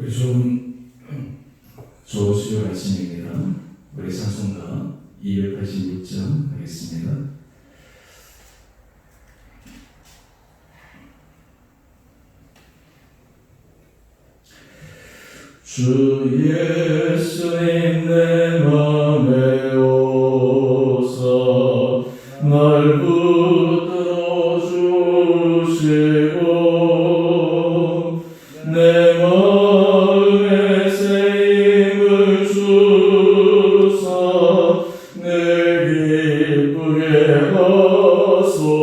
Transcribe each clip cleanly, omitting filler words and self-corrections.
우리 좋은 수요일 아침입니다. 우리 찬송가 286장 하겠습니다. 주 예수님 내 맘에 오사 날 붙들어 주시고 내 마음에 새 힘을 주사 늘 기쁘게 하소서.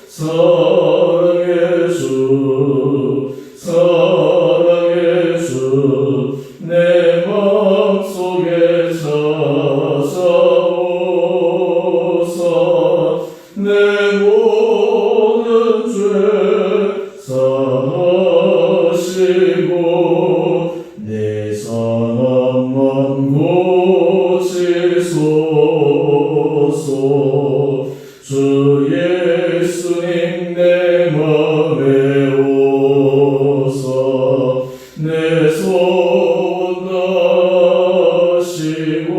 사랑의 주 사랑의 주 내 맘속에 찾아오사 내 모든 죄 사하시고 내 상함만 고치소서. 주 예수님 내 맘에 오사 내 소원 다하시고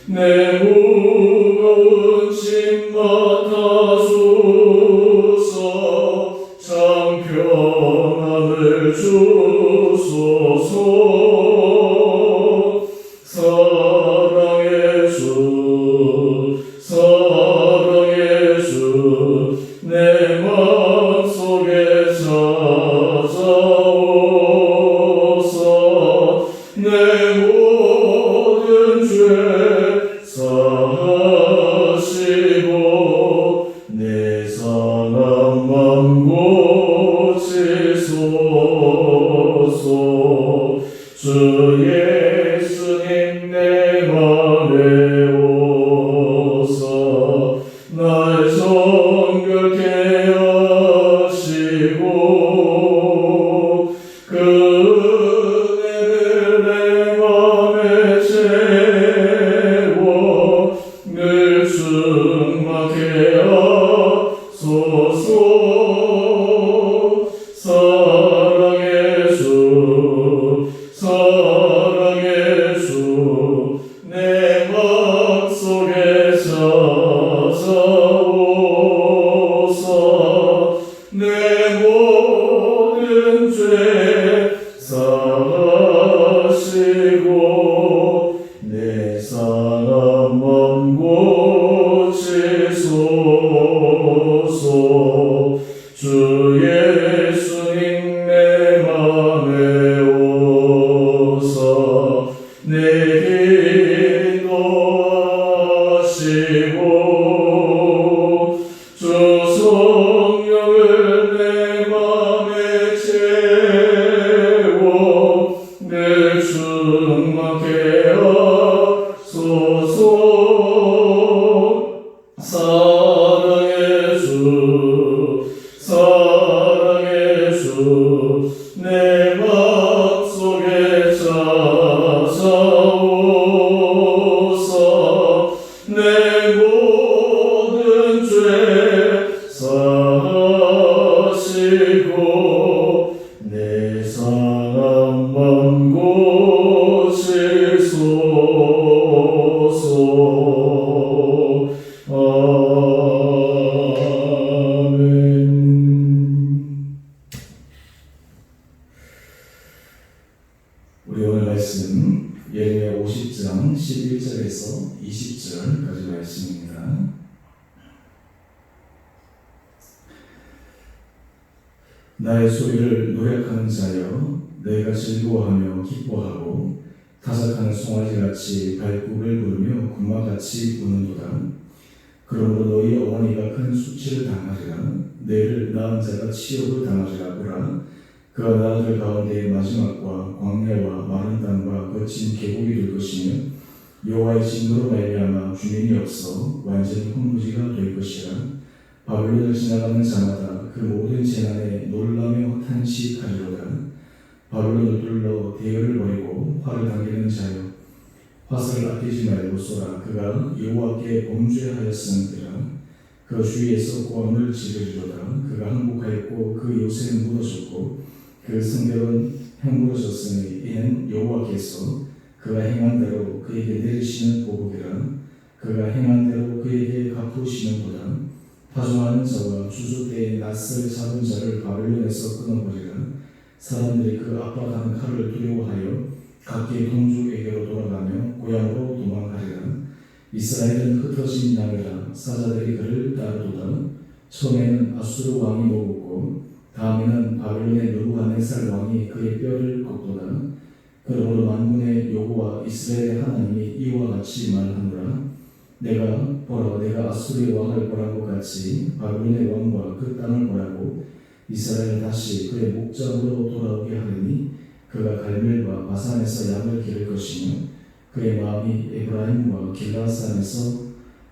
내 무거운 짐 맡아주사 참 평안을 주소서. 사랑의 주 사랑의 주 내 맘속에 찾아오사 내 모든 죄 사하시고 내 상함만 고치소서. 주 예수님 내 맘에 오사 날 정결케 하시고 그 은혜를 내 맘에 채워 늘 충만케 하소서. 사랑의 주 사랑의 주 내 맘속에 찾아오사 내 모든 죄 사하시고 내 상함만 고치소서. 주 예수님 내 맘에 오사 내 기도하시고 주 성령을 내 맘에 채워 늘 충만케 하소서. 사랑의 주 사랑의 주 내 맘속에 찾아오사 내 모든 죄 사하시고 내 상함만 고치소서. 아멘. 우리 오늘 말씀 예레미야 50장 11절에서 20절까지 말씀입니다. 나의 소리를 노력하는 자여 너희가 즐거워하며 기뻐하고 타작하는 송아지같이 발굽을 부르며 구마같이 우는도다. 그러므로 너희 어머니가 큰 수치를 당하리라. 너희를 낳은 자가 치욕을 당하리라. 보라, 그가 나라들 가운데의 마지막과 광야와 마른 땅과 거친 계곡이 될 것이며 여호와의 진노로 말미암아 주민이 없어 완전히 황무지가 될 것이라. 바벨론을 지나가는 자마다 그 모든 재난에 놀라며 탄식하리로다. 바벨론을 둘러 대열을 버리고 활을 당기는 자여 화살을 아끼지 말고 쏘라. 그가 여호와께 범죄하였음이라. 그 주위에서 고함을 지르리로다. 그가 항복하였고 그 요새는 무너졌고 그 성벽은 흙무너졌으니 이는 여호와께서 그가 행한 대로 그에게 내리시는 보복이라. 그가 행한 대로 그에게 갚으시는도다. 파종하는 자와 주주 때의 낯을 잡은 자를 바벨론에서 끊어버리라. 사람들이 그 압박하는 칼을 두려워하여 각기 동족에게로 돌아가며 고향으로 도망가리라. 이스라엘은 흩어진 양이라. 사자들이 그를 따르도다. 처음에는 아수르 왕이 먹었고 다음에는 바벨론의 느부갓네살 왕이 그의 뼈를 꺾도다. 그러므로 만군의 여호와 이스라엘의 하나님이 이와 같이 말하노라. 내가 아수르의 왕을 보란 것 같이 바벨론의 왕과 그 땅을 보라고 이스라엘을 다시 그의 목장으로 돌아오게 하리니 그가 갈멜과 바산에서 양을 기를 것이며 그의 마음이 에브라임과 길라산에서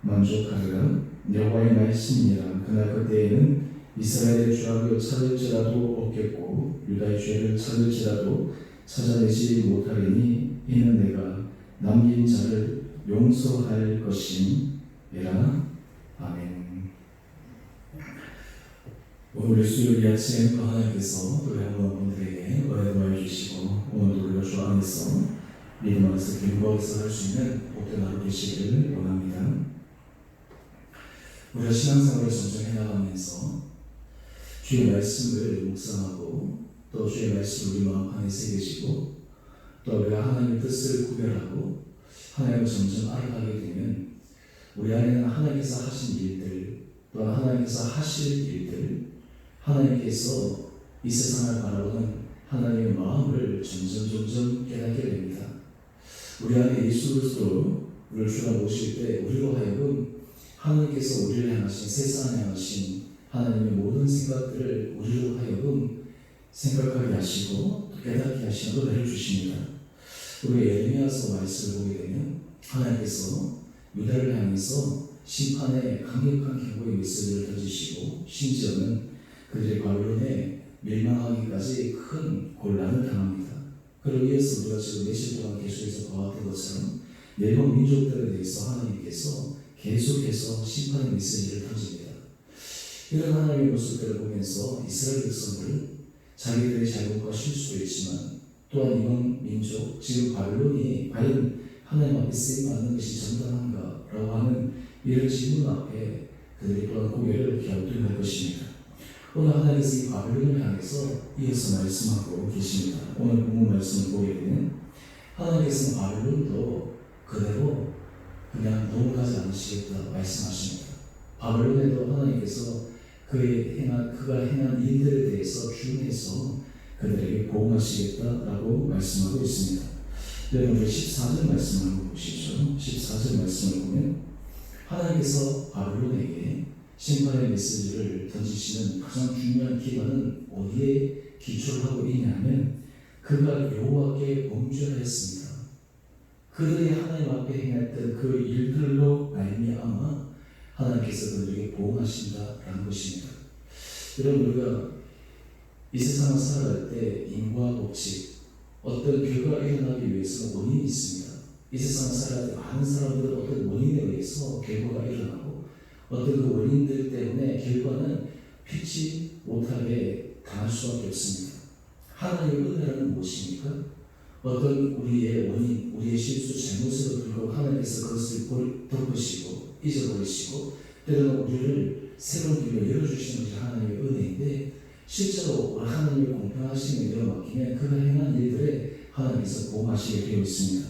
만족하리라. 여호와의 말씀이니라. 그날 그때에는 이스라엘의 죄악을 찾을지라도 없겠고 유다의 죄를 찾을지라도 찾아내지 못하리니 이는 내가 남긴 자를 용서할 것임이라. 아멘. 오늘 수요일 아침 하나님께서 또 한번 오늘에게 은혜 주시고 오늘도 우리가 주 안에서 믿음 안에서 견고해서 할 수 있는 복된 하루 되시기를 원합니다. 우리가 신앙생활을 점점 해나가면서 주의 말씀을 묵상하고 또 주의 말씀을 우리 마음 안에 새겨지고 또 우리가 하나님의 뜻을 구별하고 하나님을 점점 알아가게 되면 우리 안에는 하나님께서 하신 일들 또 하나님께서 하실 일들 하나님께서 이 세상을 바라보는 하나님의 마음을 점점 깨닫게 됩니다. 우리 안에 예수 그리스도 우리를 주라 모실 때 우리로 하여금 하나님께서 우리를 향하신 세상을 향하신 하나님의 모든 생각들을 우리로 하여금 생각하게 하시고 깨닫게 하시는 은혜를 주십니다. 우리 예레미야서 말씀을 보게 되면 하나님께서 유다를 향해서 심판의 강력한 경고의 메시지를 던지시고 심지어는 그들의 바벨론에 멸망하기까지 큰 곤란을 당합니다. 그러기 위해서 우리가 지금 며칠 동안 계속해서 봐왔던 것처럼 멸망 민족들에 대해서 하나님께서 계속해서 심판의 메시지를 던집니다. 이런 하나님의 모습들을 보면서 이스라엘 백성들은 자기들의 잘못과 실수도 있지만 또한 이번 민족, 지금 바벨론이 과연 하나님 앞에 쓰임받는 것이 정당한가? 라고 하는 이런 질문 앞에 그들이 또한 고개를 갸우뚱할 것입니다. 오늘 하나님께서 이 바벨론을 향해서 이어서 말씀하고 계십니다. 오늘 본문 말씀을 보게 되면 하나님께서는 바벨론도 그대로 그냥 넘어가지 않으시겠다 말씀하십니다. 바벨론에도 하나님께서 그가 행한 일들에 대해서 주문해서 그들에게 보응하시겠다라고 말씀하고 있습니다. 여러분 14절 말씀을 한번 보시죠. 14절 말씀을 보면 하나님께서 바벨론에게 심판의 메시지를 던지시는 가장 중요한 기반은 어디에 기초를 하고 있냐면 그가 여호와께 범죄하였습니다. 그들이 하나님 앞에 행했던 그 일들로 말미암아 하나님께서 그들에게 보응하신다라는 것입니다. 여러분 우리가 이 세상을 살아갈 때 인과 법칙 어떤 결과가 일어나기 위해서는 원인이 있습니다. 이 세상을 살아갈 때 많은 사람들은 어떤 원인에 의해서 결과가 일어나고 어떤 그 원인들 때문에 결과는 피치 못하게 당할 수밖에 없습니다. 하나님의 은혜라는 무엇입니까? 어떤 우리의 원인, 우리의 실수, 잘못에도 불구하고 하나님께서 그것을 덮으시고 잊어버리시고 때로는 우리를 새로운 길을 열어주시는 것이 하나님의 은혜인데 실제로 하나님의 공평하심에 내어맡기면 그가 행한 일들에 하나님께서 보호하시게 되어 있습니다.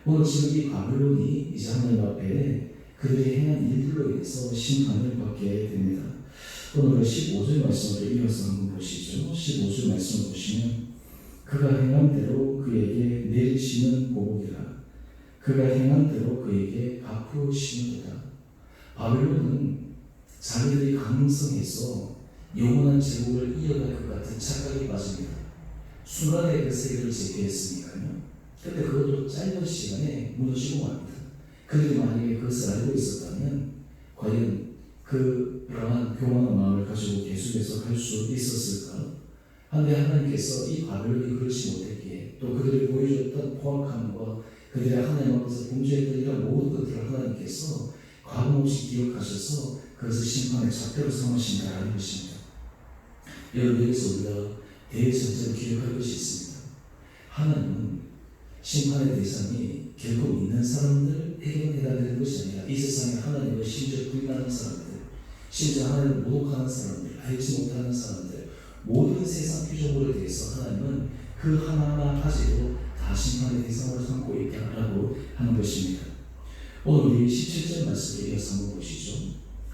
오늘 지금 이 바벨론이 이제 하나님 앞에 그들이 행한 일들로 인해서 심판을 받게 됩니다. 오늘 15절 말씀을 이어서 한번 보시죠. 15절 말씀을 보시면 그가 행한 대로 그에게 내리시는 보복이라. 그가 행한 대로 그에게 갚으시는도다. 바벨론은 자기들이 강성해서 영원한 제국을 이어갈 것 같은 착각이 빠집니다. 순간에 그 세계를 제패했으니까요. 그런데 그것도 짧은 시간에 무너지고 맙니다. 그들이 만약에 그것을 알고 있었다면 과연 그러한 교만한 마음을 가지고 계속해서 갈 수 있었을까? 한데 하나님께서 이 바벨론이 그렇지 못했기에 또 그들이 보여줬던 포악함과 그들의 하나님 앞에서 범죄했던 이런 모든 것들을 하나님께서 과감없이 기억하셔서 그것을 심판의 잣대로 삼으신다라는 것입니다. 여러분, 여기서 우리가 대전제로 기억할 것이 있습니다. 하나님은 심판의 대상이 결국 있는 사람들에게만 해당되는 것이 아니라 이 세상에 하나님을 심지어 부인하는 사람들, 심지어 하나님을 모독하는 사람들, 알지 못하는 사람들, 모든 세상 피조물에 대해서 하나님은 그 하나하나까지도 다 심판의 대상으로 삼고 있다라고 하는 것입니다. 오늘 우리 17절 말씀을 이어서 한번 보시죠.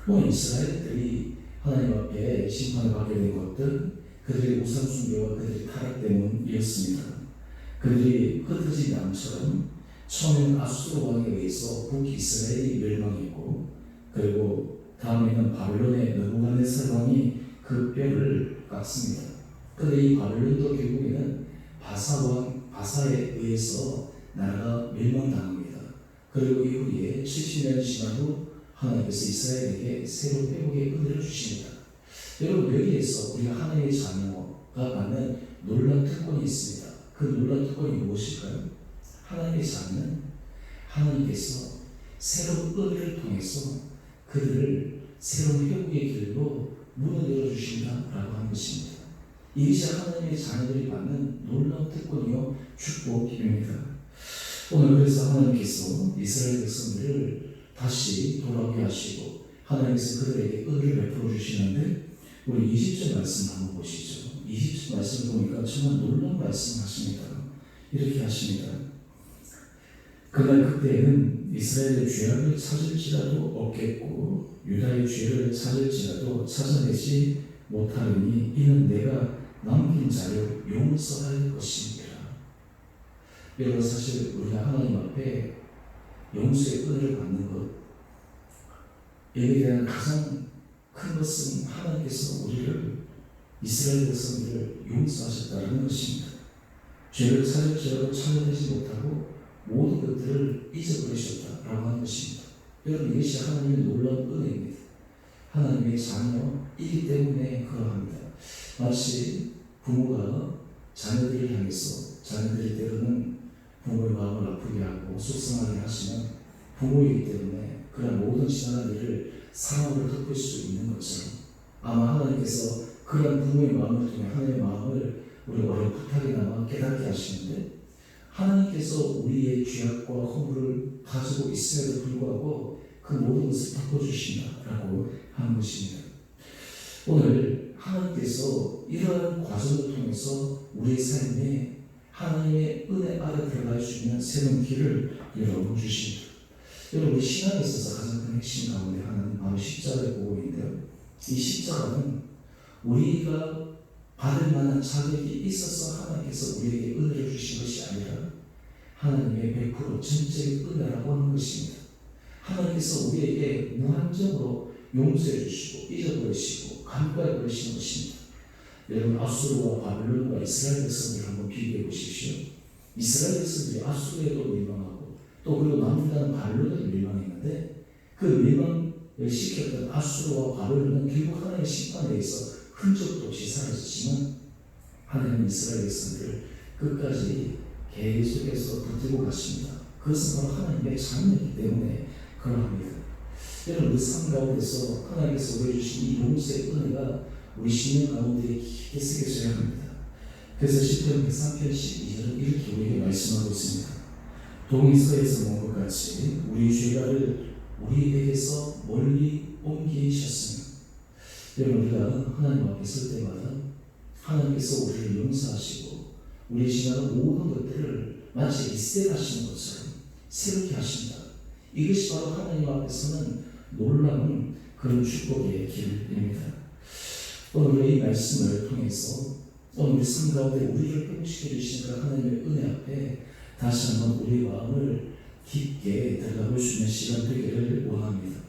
오늘 이스라엘들이 하나님 앞에 심판을 받게 된 것들, 그들의 우상 숭배와 그들의 타락 때문이었습니다. 그들이 흩어진 양처럼 처음에는 아수르 왕에 의해서 북이스라엘이 멸망했고, 그리고 다음에는 바벨론의 느부갓네살 왕이 그 뼈를 깎습니다. 그런데 이 바벨론도 결국에는 바사에 의해서 나라가 멸망당합니다. 그리고 이후에 70년 지난 후 하나님께서 이스라엘에게 새로운 회복의 은혜를 주십니다. 여러분, 여기에서 우리가 하나님의 자녀가 받는 놀라운 특권이 있습니다. 그 놀라운 특권이 무엇일까요? 하나님의 자녀는 하나님께서 새로운 은혜를 통해서 그들을 새로운 회복의 길로 문을 열어주신다라고 하는 것입니다. 이것이 하나님의 자녀들이 받는 놀라운 특권이요 축복입니다. 오늘 그래서 하나님께서 이스라엘 백성들을 다시 돌아오게 하시고 하나님께서 그들에게 은혜를 베풀어 주시는데, 우리 20절 말씀 한번 보시죠. 20절 말씀을 보니까 정말 놀라운 말씀 하십니다. 이렇게 하십니다. 그날 그때에는 이스라엘의 죄악을 찾을지라도 없겠고 유다의 죄를 찾을지라도 찾아내지 못하리니 이는 내가 남긴 자를 용서할 것입니다. 여러분, 사실 우리가 하나님 앞에 용서의 은혜를 받는 것, 여기에 대한 가장 큰 것은 하나님께서 우리를, 이스라엘 백성들을 용서하셨다는 것입니다. 죄를 찾을지라도 찾아내지 못하고 모든 것들을 잊어버리셨다라고 하는 것입니다. 여러분, 이것이 하나님의 놀라운 은혜입니다. 하나님의 자녀이기 때문에 그러합니다. 마치 부모가 자녀들을 향해서, 자녀들이 때로는 부모의 마음을 아프게 하고 속상하게 하시면 부모이기 때문에 그런 모든 지나간 일을 사랑으로 덮을 수 있는 것처럼, 아마 하나님께서 그런 부모의 마음을 통해 하나님의 마음을 우리 어렴풋하게나마 깨닫게 하시는데, 하나님께서 우리의 죄악과 허물을 가지고 있음에도 불구하고 그 모든 것을 덮어주신다라고 하는 것입니다. 오늘 하나님께서 이러한 과정을 통해서 우리의 삶에 하나님의 은혜 아래 들어갈 수 있는 새로운 길을 열어주십니다. 여러분, 우리 신앙에 있어서 가장 큰 핵심 가운데 하나는 바로 십자가를 보고 있는데요. 이 십자가는 우리가 받을 만한 자격이 있어서 하나님께서 우리에게 은혜를 주신 것이 아니라 하나님의 100% 전적인 은혜라고 하는 것입니다. 하나님께서 우리에게 무한정으로 용서해 주시고 잊어버리시고 간과해 버리시는 것입니다. 여러분, 아수르와 바벨론과 이스라엘 백성들을 한번 비교해 보십시오. 이스라엘 백성들이 아수르에도 멸망하고 또 그리고 남유다는 바벨론에도 멸망했는데, 그 멸망을 시켰던 아수르와 바벨론은 결국 하나님의 심판에 의해서 흔적도 없이 사라졌지만 하나님은 이스라엘 백성들을 끝까지 계속해서 붙들고 가십니다. 그것은 바로 하나님의 자녀이기 때문에 그러합니다. 여러분, 그 삶 가운데서 하나님께서 우리에게 주신 이 용서의 은혜가 우리 신앙 가운데 깊게 새겨져야 합니다. 그래서 시편 103편 12절은 이렇게 우리에게 말씀하고 있습니다. 동이 서에서 먼 것 같이 우리 죄가를 우리에게서 멀리 옮기셨으며. 여러분, 우리가 하나님 앞에 설 때마다 하나님께서 우리를 용서하시고 우리 지나간 모든 것들을 마치 리셋하시는 것처럼 새롭게 하신다. 이것이 바로 하나님 앞에서는 놀라운 그런 축복의 길입니다. 오늘 이 말씀을 통해서 오늘 우리 삶 가운데 우리를 회복시켜 주신 그 하나님의 은혜 앞에 다시 한번 우리 마음을 깊게 들어가 볼 수 있는 시간 되기를 원합니다.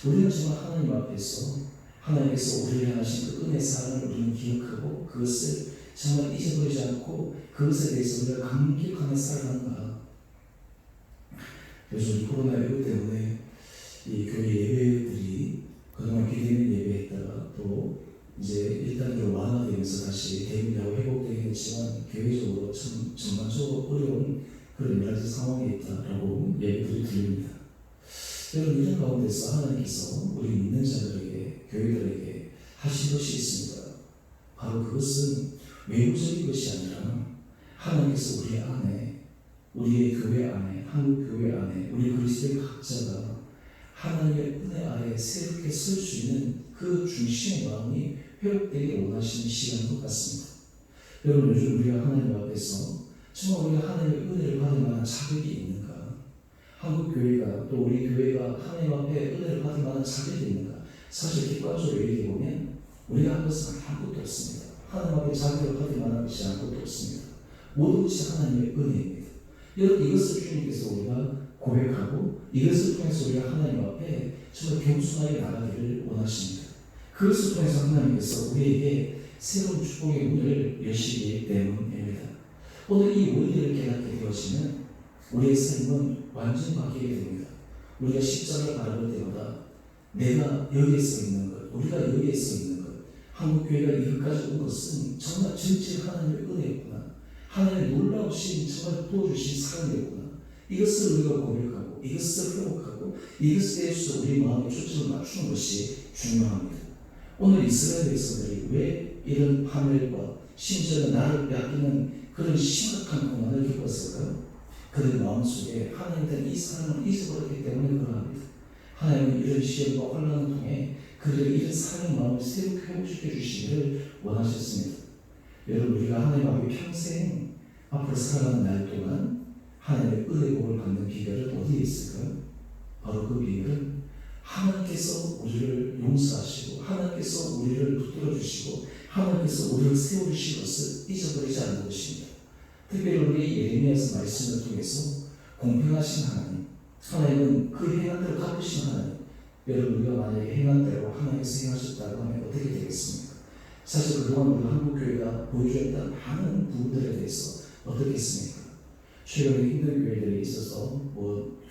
우리는 정말 하나님 앞에서 하나님께서 우리를 향하신 그 은혜 사랑을 우리는 기억하고 그것을 정말 잊어버리지 않고 그것에 대해서 우리가 감격하며 살아가는가. 요즘 코로나19 때문에 이 교회 예배들이 그동안 비대면 예배했다가 또 이제 1단계로 완화되면서 다시 대면하고 회복되긴 했지만 교회적으로 참 전반적으로 어려운 그런 여러 가지 상황이 있다라고 얘기들이 들립니다. 여러분, 이런 가운데서 하나님께서 우리 믿는 자들에게, 교회들에게 하신 것이 있습니다. 바로 그것은 외부적인 것이 아니라 하나님께서 우리 안에, 우리의 교회 안에, 한국 교회 안에, 우리 그리스도의 각자가 하나님의 은혜 아래 새롭게 설 수 있는 그 중심의 마음이 회복되기 원하시는 시간인 것 같습니다. 여러분, 요즘 우리가 하나님 앞에서 정말 우리가 하나님의 은혜를 받을 만한 자격이 있는가? 한국 교회가, 또 우리 교회가 하나님 앞에 은혜를 받을 만한 자격이 있는가? 사실 객관적으로 얘기해 보면 우리가 한 것은 아무것도 없습니다. 하나님 앞에 자격을 받을 만한 것이 아무것도 없습니다. 모든 것이 하나님의 은혜입니다. 여러분, 이것을 주님께서 우리가 고백하고 이것을 통해서 우리가 하나님 앞에 정말 겸손하게 나가기를 원하십니다. 그것을 통해서 하나님께서 우리에게 새로운 축복의 문을 여시기 때문입니다. 오늘 이 원리를 깨닫게 되어지면 우리의 삶은 완전히 바뀌게 됩니다. 우리가 십자가를 바라볼 때마다 내가 여기에 서 있는 것, 우리가 여기에 서 있는 것, 한국교회가 이것까지 온 것은 정말 전체 하나님의 은혜였구나, 하나님의 놀라우신 정말 부어주신 사랑이었구나, 이것을 우리가 고백하고 이것을 회복하고 이것에 대해서 우리 마음의 초점을 맞추는 것이 중요합니다. 오늘 이스라엘 백성들이 왜 이런 파멸과 심지어는 나를 빼앗기는 그런 심각한 고난을 겪었을까요? 그들 마음속에 하나님에 대한 이 사랑을 잊어버렸기 때문에 그러합니다. 하나님은 이런 시험과 환난을 통해 그들의 이런 사랑의 마음을 새롭게 회복시켜 주시기를 원하셨습니다. 여러분, 우리가 하나님 앞에 평생 앞으로 살아가는 날 동안 하나님의 은혜 복을 받는 비결은 어디에 있을까요? 바로 그 비결은 하나님께서 우리를 용서하시고 하나님께서 우리를 붙들어 주시고 하나님께서 우리를 세워주신 것을 잊어버리지 않는 것입니다. 특별히 우리 예레미야서 말씀을 통해서 공평하신 하나님, 하나님은 그 행한 대로 갚으신 하나님, 여러분, 우리가 만약에 행한 대로 하나님께서 행하셨다고 하면 어떻게 되겠습니까? 사실 그동안 우리 한국교회가 보여주었던 많은 부분들에 대해서 어떻겠습니까? 최근에 힘든 교회들이 있어서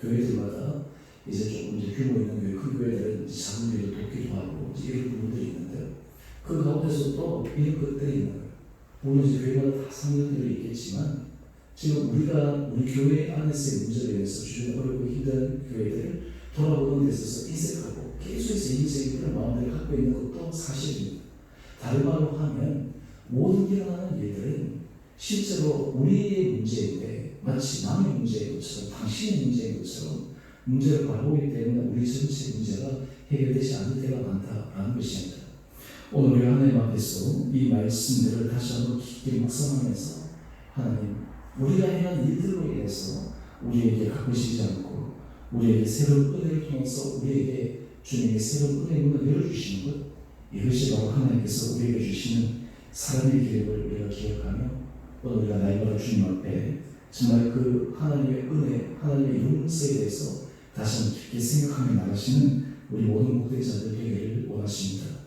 교회들마다 이제 조금 규모 있는 교회, 큰 교회들은 작은 교회도 돕기도 하고 이런 부분들이 있는데요. 그 가운데서 또 이런 것들이 있는 거예요. 물론 이제 교회마다 다 상황들이 있겠지만 지금 우리가 우리 교회 안에서의 문제에 대해서 주변에 어렵고 힘든 교회들을 돌아보는 데 있어서 인색하고 계속해서 이기적인 그런 마음들을 갖고 있는 것도 사실입니다. 다른 말로 하면 모든 일어나는 일들은 실제로 우리의 문제인데 마치 남의 문제인 것처럼, 당신의 문제인 것처럼 문제를 바라보기 때문에 우리 전체 문제가 해결되지 않을 때가 많다라는 것입니다. 오늘 우리가 하나님 앞에서 이 말씀들을 다시 한번 깊게 묵상하면서 하나님, 우리가 행한 일들로 인해서 우리에게 갚으시지 않고 우리에게 새로운 은혜를 통해서 우리에게 주님의 새로운 은혜의 문을 열어주시는 것, 이것이 바로 하나님께서 우리에게 주시는 사랑의 기록을 우리가 기억하며 오늘 우리가 날마다 주님 앞에 정말 그 하나님의 은혜, 하나님의 용서에 대해서 다시 한번 깊게 생각하며 나가시는 우리 모든 목회자들 되기를 원하십니다.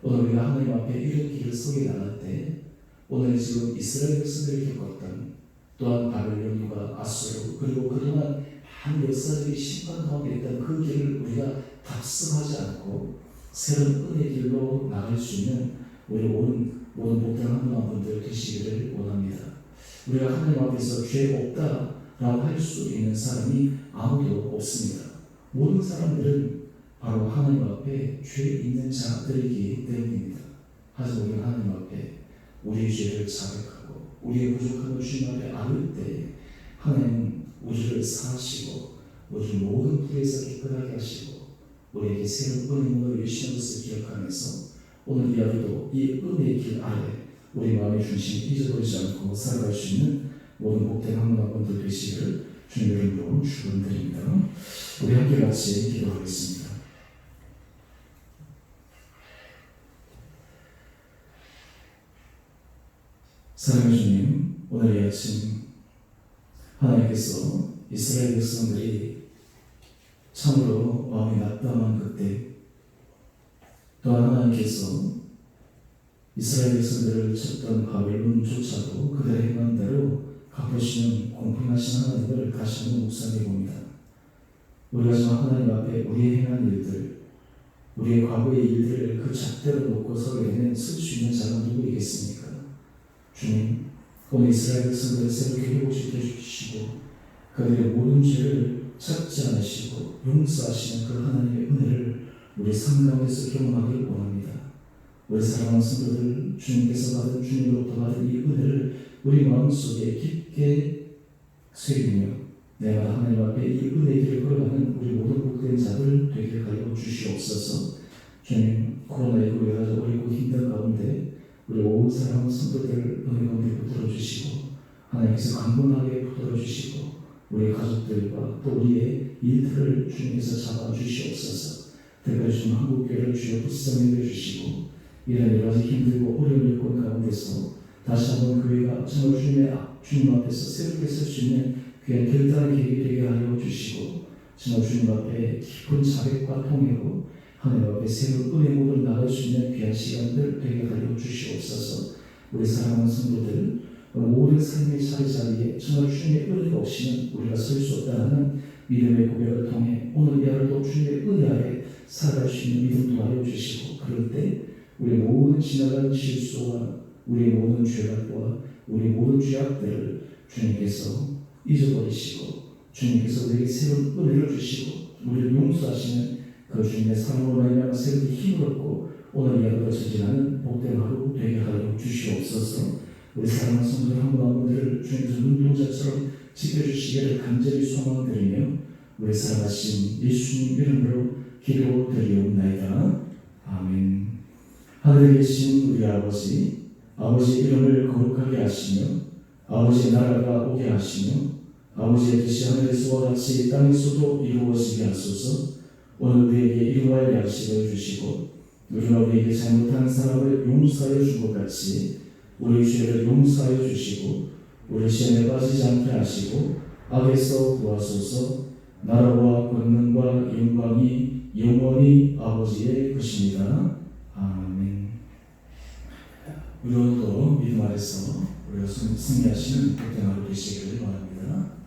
오늘 우리가 하나님 앞에 이런 길을 서게 나갈 때 오늘 지금 이스라엘 백성들이 겪었던 또한 바벨론과 아수르 그리고 그동안 한 역사적인 심판 가운데 있던 그 길을 우리가 답습하지 않고 새로운 은혜의 길로 나갈 수 있는 우리 모든 목장 한 분 한 분들 되시기를 원합니다. 우리가 하나님 앞에서 죄 없다라고 할 수 있는 사람이 아무도 없습니다. 모든 사람들은 바로 하나님 앞에 죄 있는 자들이기 때문입니다. 하지만 우리가 하나님 앞에 우리의 죄를 자백하고 우리의 부족함을 주님 앞에 아뢰 때 하나님은 우리를 사하시고 우리를 모든 불에서 깨끗하게 하시고 우리에게 새로운 은혜의 문을 여시는 것을 기억하면서 오늘 이 하루도 이 은혜의 길 아래 우리 마음의 중심을 잊어버리지 않고 살아갈 수 있는 모든 복된 한 분 한 분들 되시기를 주님의 이름으로 축원드립니다. 우리 함께 같이 기도하겠습니다. 사랑하는 주님, 오늘 이 아침 하나님께서 이스라엘 백성들이 참으로 마음이 낙담한 그때 또한 하나님께서 이스라엘 백성들을 쳤던 바벨론조차도 그들의 행한 대로 갚으시는 공평하신 하나님을 다시 한번 묵상해 봅니다. 우리가 정말 하나님 앞에 우리의 행한 일들, 우리의 과거의 일들을 그 잣대로 놓고 서게 되면 쓸 수 있는 자가 누구이겠습니까? 주님, 오늘 이스라엘 백성들을 새롭게 회복시켜 주시고 그들의 모든 죄를 찾지 않으시고 용서하시는 그 하나님의 은혜를 우리 삶 가운데서 경험하기를 원합니다. 우리 사랑하는 성도들, 주님께서 받은, 주님으로부터 받은 이 은혜를 우리 마음속에 깊게 새기며 내가 하나님 앞에 이 은혜의 길을 걸어가는 우리 모든 복된 자들 되게 하여 주시옵소서. 주님, 코로나19로 인해서 어렵고 힘든 가운데 우리 온 사랑하는 성도들을 은혜 가운데 붙들어 주시고 하나님께서 강건하게 붙들어 주시고 우리 가족들과 또 우리의 일들을 주님께서 잡아 주시옵소서. 특별히 주님 한국교회를 주여 불쌍히 여겨주시고 이런 여러 가지 힘들고 어려운 일권 가운데서 다시 한번 교회가 정말 주님 앞에서 새롭게 설 수 있는 귀한 결단의 계획이 되게 하여 주시고 정말 주님 앞에 깊은 자백과 통회로 하나님 앞에 새로운 은혜 모든 나갈 수 있는 귀한 시간들 되게 하여 주시옵소서. 우리 사랑하는 성도들 모든 삶의 자리자리에 정말 주님의 은혜가 없이는 우리가 설 수 없다는 믿음의 고백을 통해 오늘 이 하루도 주님의 은혜 아래 살아갈 수 있는 믿음도 하여 주시고 그럴 때 우리 모든 지나간 실수와 우리 모든 죄악과 우리 모든 죄악들을 주님께서 잊어버리시고 주님께서 우리에게 새로운 은혜를 주시고 우리를 용서하시는 그 주님의 사랑으로 말미암아 새롭게 힘을 얻고 오늘 이 하루를 전진하는 복된 하루 되게 하여 주시옵소서. 우리 사랑하는 성도들 한 분 한 분들을 주님께서 눈동자처럼 지켜주시기를 간절히 소망드리며 우리 사랑하신 예수님 이름으로 기도드리옵나이다. 아멘. 하늘에 계신 우리 아버지, 아버지의 이름을 거룩하게 하시며 아버지의 나라가 오게 하시며 아버지의 뜻이 하늘에서와 같이 땅에서도 이루어지게 하소서. 오늘 우리에게 일용할 양식을 주시고 우리가 우리에게 잘못한 사람을 용서하여 준 것 같이 우리 죄를 용서하여 주시고 우리 시험에 빠지지 않게 하시고 악에서 구하소서. 나라와 권능과 영광이 영원히 아버지의 것입니다. 아멘. 우리 오늘도 믿음 아래서 우리가 승리하시는 복된 하루 되시기를 바랍니다.